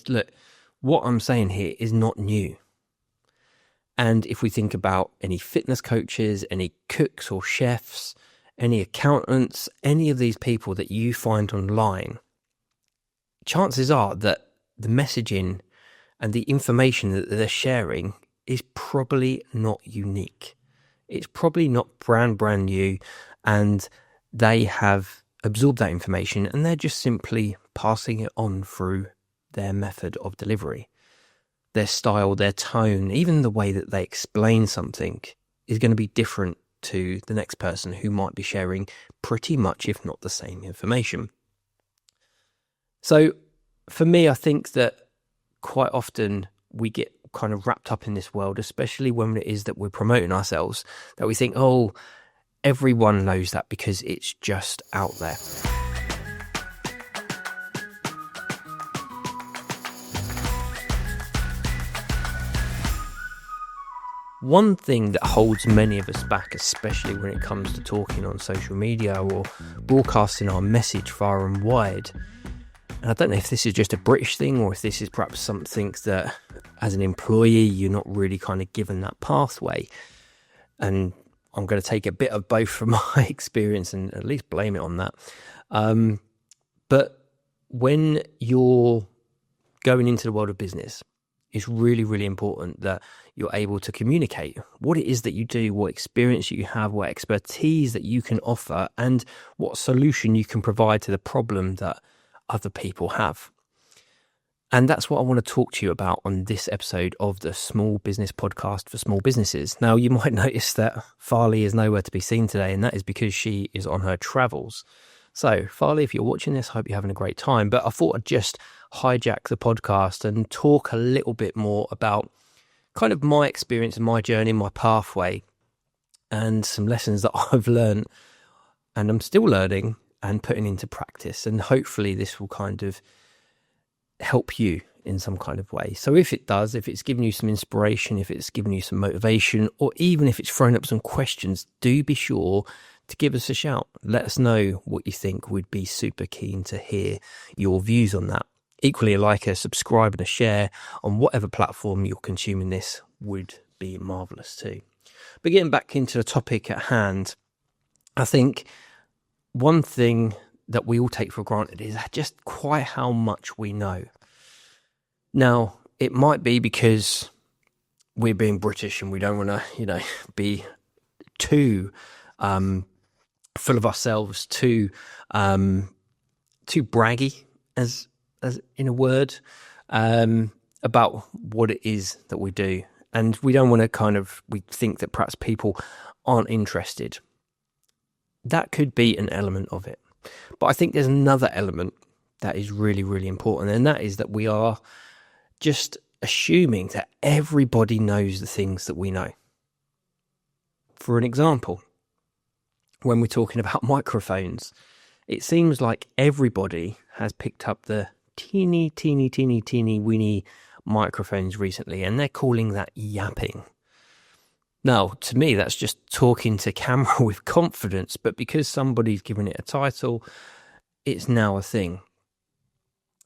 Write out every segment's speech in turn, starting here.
look, what I'm saying here is not new. And if we think about any fitness coaches, any cooks or chefs, any accountants, any of these people that you find online, chances are that the messaging and the information that they're sharing is probably not unique. It's probably not brand new, and they have absorbed that information and they're just simply passing it on through their method of delivery. Their style, their tone, even the way that they explain something is going to be different to the next person who might be sharing pretty much, if not the same information. So for me, I think that quite often we get kind of wrapped up in this world, especially when it is that we're promoting ourselves, that we think, oh, everyone knows that because it's just out there. One thing that holds many of us back, especially when it comes to talking on social media or broadcasting our message far and wide, and I don't know if this is just a British thing or if this is perhaps something that as an employee you're not really kind of given that pathway, and I'm going to take a bit of both from my experience and at least blame it on that. But when you're going into the world of business, it's really, really important that you're able to communicate what it is that you do, what experience you have, what expertise that you can offer, and what solution you can provide to the problem that other people have. And that's what I want to talk to you about on this episode of the Small Business Podcast for Small Businesses. Now, you might notice that Farley is nowhere to be seen today, and that is because she is on her travels. So, Farley, if you're watching this, I hope you're having a great time. But I thought I'd just hijack the podcast and talk a little bit more about kind of my experience and my journey, my pathway, and some lessons that I've learned and I'm still learning and putting into practice. And hopefully this will kind of help you in some kind of way. So if it does, if it's given you some inspiration, if it's given you some motivation, or even if it's thrown up some questions, do be sure to give us a shout. Let us know what you think. We'd be super keen to hear your views on that. Equally, a like, a subscribe and a share on whatever platform you're consuming this would be marvellous too. But getting back into the topic at hand, I think one thing that we all take for granted is just quite how much we know. Now, it might be because we're being British and we don't want to, be too full of ourselves, too braggy, as in a word, about what it is that we do. And we don't want to we think that perhaps people aren't interested. That could be an element of it. But I think there's another element that is really, really important, and that is that we are just assuming that everybody knows the things that we know. For an example, when we're talking about microphones, it seems like everybody has picked up the teeny weeny microphones recently, and they're calling that yapping. Now, to me, that's just talking to camera with confidence, but because somebody's given it a title, it's now a thing.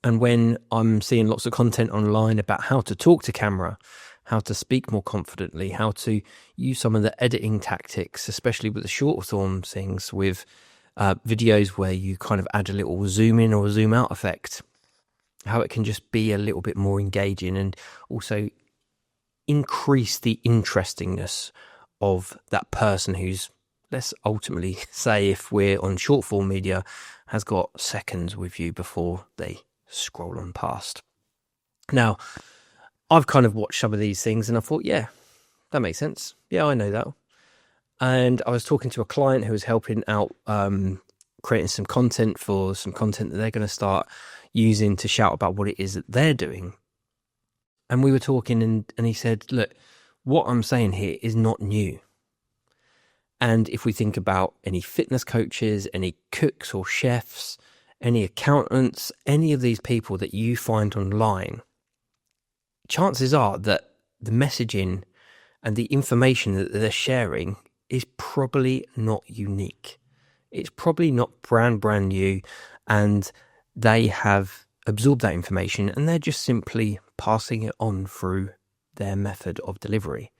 And when I'm seeing lots of content online about how to talk to camera, how to speak more confidently, how to use some of the editing tactics, especially with the short form things, with videos where you kind of add a little zoom in or zoom out effect, how it can just be a little bit more engaging and also increase the interestingness of that person who's, let's ultimately say, if we're on short form media, has got seconds with you before they scroll on past. Now, I've kind of watched some of these things and I thought, yeah, that makes sense. Yeah, I know that. And I was talking to a client who was helping out creating some content that they're going to start using to shout about what it is that they're doing. And we were talking and he said, look, what I'm saying here is not new. And if we think about any fitness coaches, any cooks or chefs, any accountants, any of these people that you find online, chances are that the messaging and the information that they're sharing is probably not unique. It's probably not brand new, and they have absorb that information and they're just simply passing it on through their method of delivery.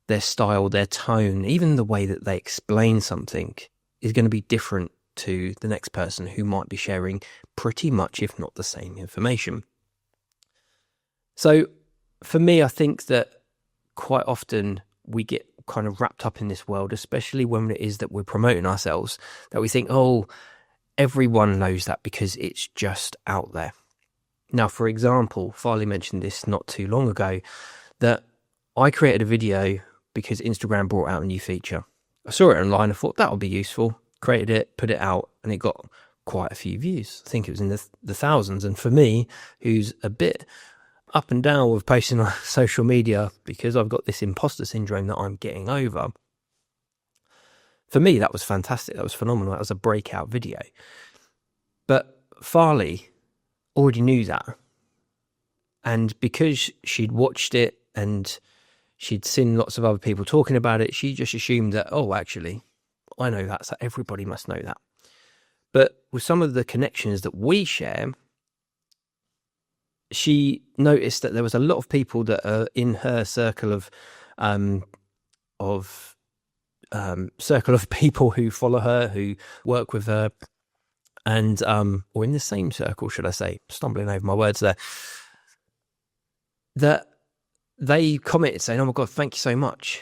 Their style, their tone, even the way that they explain something is going to be different to the next person who might be sharing pretty much, if not the same information. So for me, I think that quite often we get kind of wrapped up in this world, especially when it is that we're promoting ourselves, that we think, oh, everyone knows that because it's just out there. Now, for example, Farley mentioned this not too long ago, that I created a video because Instagram brought out a new feature. I saw it online, I thought that would be useful, created it, put it out, and it got quite a few views. I think it was in the thousands. And for me, who's a bit up and down with posting on social media because I've got this imposter syndrome that I'm getting over, for me, that was fantastic. That was phenomenal. That was a breakout video. But Farley already knew that. And because she'd watched it and she'd seen lots of other people talking about it, she just assumed that, oh, actually, I know that, so everybody must know that. But with some of the connections that we share, she noticed that there was a lot of people that are in her circle of people who follow her, who work with her, and or in the same circle, should I say? Stumbling over my words there. That they commented saying, "Oh my God, thank you so much,"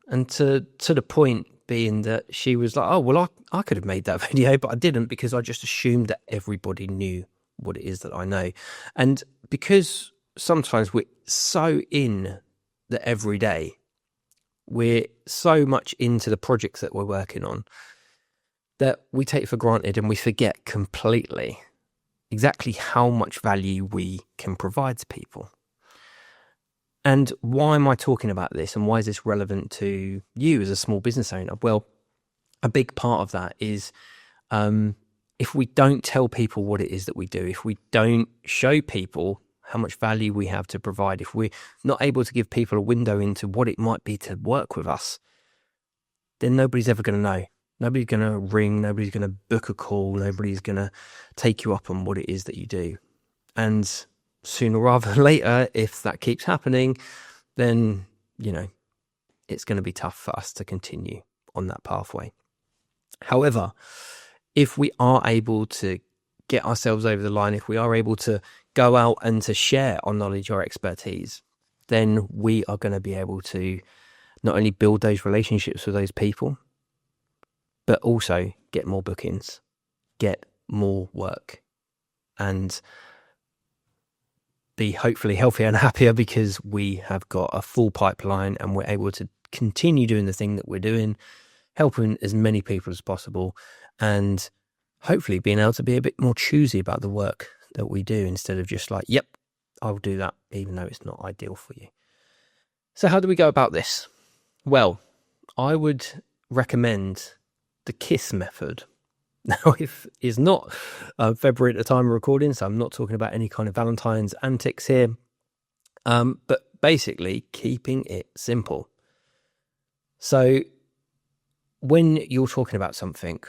and to the point being that she was like, "Oh well, I could have made that video, but I didn't because I just assumed that everybody knew what it is that I know." And because sometimes we're so in the everyday, we're so much into the projects that we're working on that we take for granted and we forget completely exactly how much value we can provide to people. And why am I talking about this and why is this relevant to you as a small business owner? Well, a big part of that is if we don't tell people what it is that we do, if we don't show people how much value we have to provide, if we're not able to give people a window into what it might be to work with us, then nobody's ever going to know. Nobody's going to ring, nobody's going to book a call, nobody's going to take you up on what it is that you do. And sooner rather than later, if that keeps happening, then, it's going to be tough for us to continue on that pathway. However, if we are able to get ourselves over the line, if we are able to go out and to share our knowledge, our expertise, then we are going to be able to not only build those relationships with those people, but also get more bookings, get more work, and be hopefully healthier and happier because we have got a full pipeline and we're able to continue doing the thing that we're doing, helping as many people as possible, and hopefully being able to be a bit more choosy about the work that we do instead of just like, yep, I'll do that, even though it's not ideal for you. So how do we go about this? Well, I would recommend the KISS method. Now, if it's not February at the time of recording, so I'm not talking about any kind of Valentine's antics here, but basically keeping it simple. So when you're talking about something,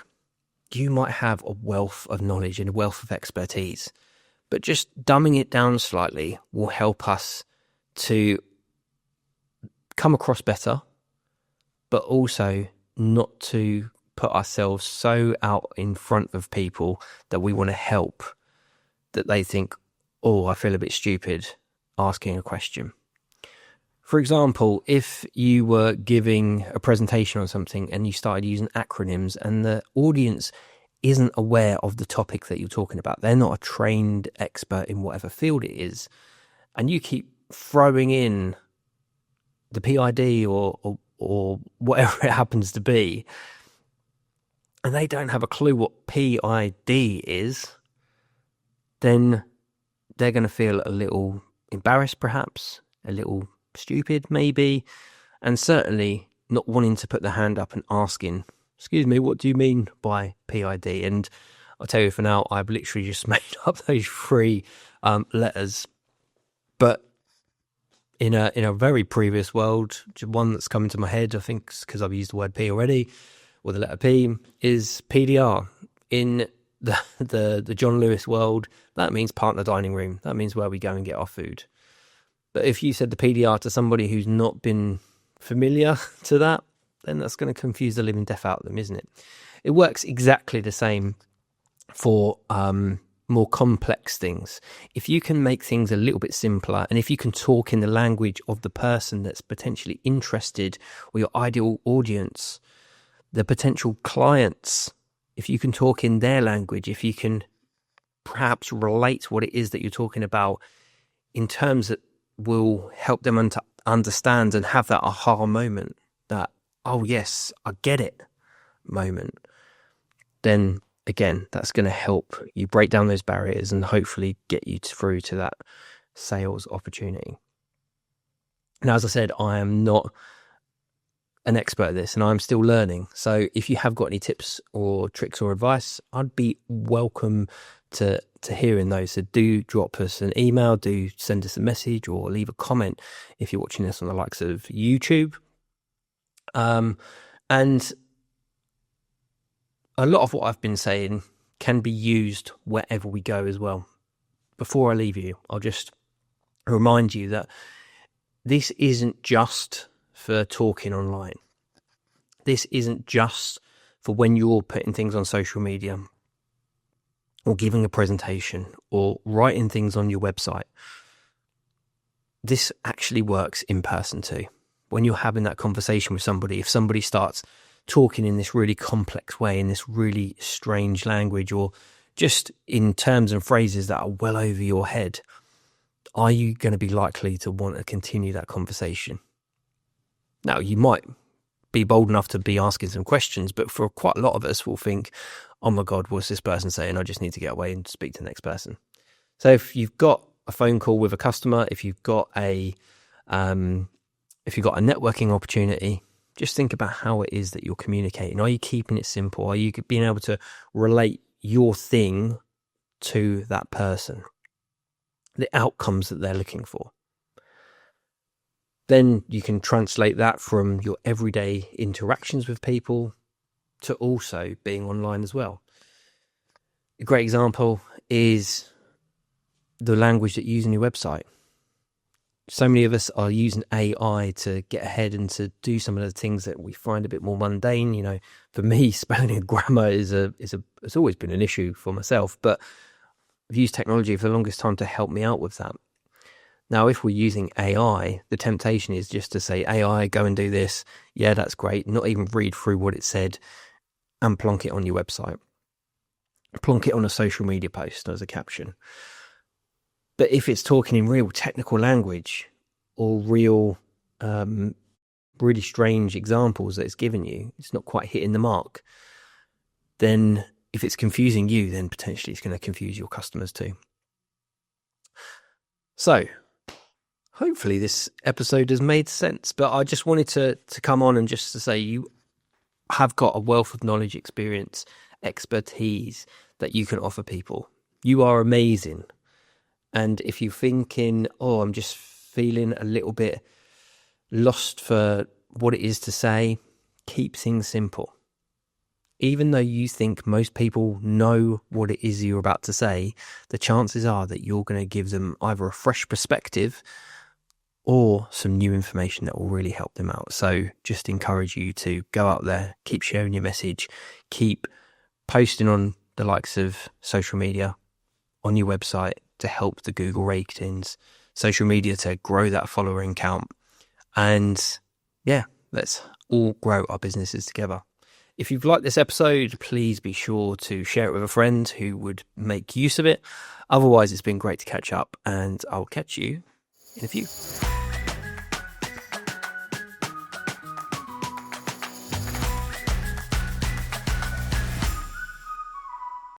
you might have a wealth of knowledge and a wealth of expertise, but just dumbing it down slightly will help us to come across better, but also not to put ourselves so out in front of people that we want to help that they think, oh, I feel a bit stupid asking a question. For example, if you were giving a presentation on something and you started using acronyms and the audience isn't aware of the topic that you're talking about, they're not a trained expert in whatever field it is, and you keep throwing in the PID or whatever it happens to be, and they don't have a clue what PID is, then they're going to feel a little embarrassed, perhaps, a little stupid, maybe, and certainly not wanting to put their hand up and asking, excuse me, what do you mean by PID? And I'll tell you for now, I've literally just made up those three letters. But in a very previous world, one that's come into my head, I think because I've used the word P already, or the letter P, is PDR. In the John Lewis world, that means partner dining room. That means where we go and get our food. But if you said the PDR to somebody who's not been familiar to that, then that's going to confuse the living death out of them, isn't it? It works exactly the same for more complex things. If you can make things a little bit simpler, and if you can talk in the language of the person that's potentially interested, or your ideal audience, the potential clients, if you can talk in their language, if you can perhaps relate what it is that you're talking about in terms that will help them understand and have that aha moment, that, oh yes, I get it moment, then again, that's going to help you break down those barriers and hopefully get you through to that sales opportunity. Now, as I said, I am not an expert at this and I'm still learning. So if you have got any tips or tricks or advice, I'd be welcome to hearing those. So do drop us an email, do send us a message or leave a comment if you're watching this on the likes of YouTube. And a lot of what I've been saying can be used wherever we go as well. Before I leave you, I'll just remind you that this isn't just for talking online. This isn't just for when you're putting things on social media or giving a presentation or writing things on your website. This actually works in person too. When you're having that conversation with somebody, if somebody starts talking in this really complex way, in this really strange language, or just in terms and phrases that are well over your head, are you going to be likely to want to continue that conversation? Now, you might be bold enough to be asking some questions, but for quite a lot of us, we'll think, oh my God, what's this person saying? I just need to get away and speak to the next person. So if you've got a phone call with a customer, if you've got a networking opportunity, just think about how it is that you're communicating. Are you keeping it simple? Are you being able to relate your thing to that person, the outcomes that they're looking for? Then you can translate that from your everyday interactions with people to also being online as well. A great example is the language that you use on your website. So many of us are using AI to get ahead and to do some of the things that we find a bit more mundane. You know, for me, spelling and grammar it's always been an issue for myself, but I've used technology for the longest time to help me out with that. Now, if we're using AI, the temptation is just to say, AI, go and do this. Yeah, that's great. Not even read through what it said and plonk it on your website. Plonk it on a social media post as a caption. But if it's talking in real technical language or real, really strange examples that it's given you, it's not quite hitting the mark, then if it's confusing you, then potentially it's going to confuse your customers too. So hopefully this episode has made sense, but I just wanted to come on and just to say you have got a wealth of knowledge, experience, expertise that you can offer people. You are amazing. And if you're thinking, oh, I'm just feeling a little bit lost for what it is to say, keep things simple. Even though you think most people know what it is you're about to say, the chances are that you're going to give them either a fresh perspective or some new information that will really help them out. So just encourage you to go out there, keep sharing your message, keep posting on the likes of social media, on your website, to help the Google ratings, social media to grow that following count. And yeah, let's all grow our businesses together. If you've liked this episode, please be sure to share it with a friend who would make use of it. Otherwise, it's been great to catch up, and I'll catch you in a few.